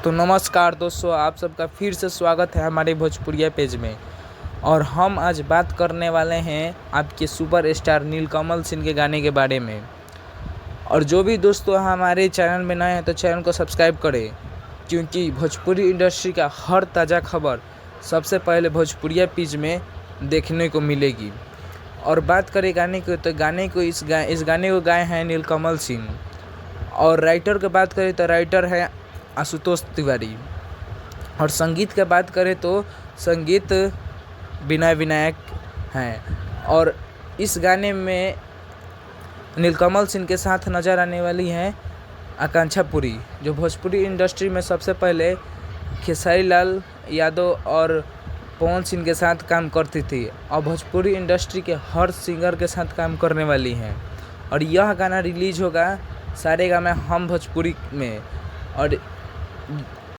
तो नमस्कार दोस्तों, आप सबका फिर से स्वागत है हमारे भोजपुरिया पेज में। और हम आज बात करने वाले हैं आपके सुपर स्टार नीलकमल सिंह के गाने के बारे में। और जो भी दोस्तों हमारे चैनल में नए हैं तो चैनल को सब्सक्राइब करें, क्योंकि भोजपुरी इंडस्ट्री का हर ताज़ा खबर सबसे पहले भोजपुरिया पेज में देखने को मिलेगी। और बात करें गाने को, तो इस गाने को गाए हैं नीलकमल सिंह। और राइटर की बात करें तो राइटर है आशुतोष तिवारी। और संगीत की बात करें तो संगीत विनय विनायक हैं। और इस गाने में नीलकमल सिंह के साथ नज़र आने वाली हैं आकांक्षा पुरी, जो भोजपुरी इंडस्ट्री में सबसे पहले खेसारी लाल यादव और पवन सिंह के साथ काम करती थी और भोजपुरी इंडस्ट्री के हर सिंगर के साथ काम करने वाली हैं। और यह गाना रिलीज़ होगा सारेगामा हम भोजपुरी में। और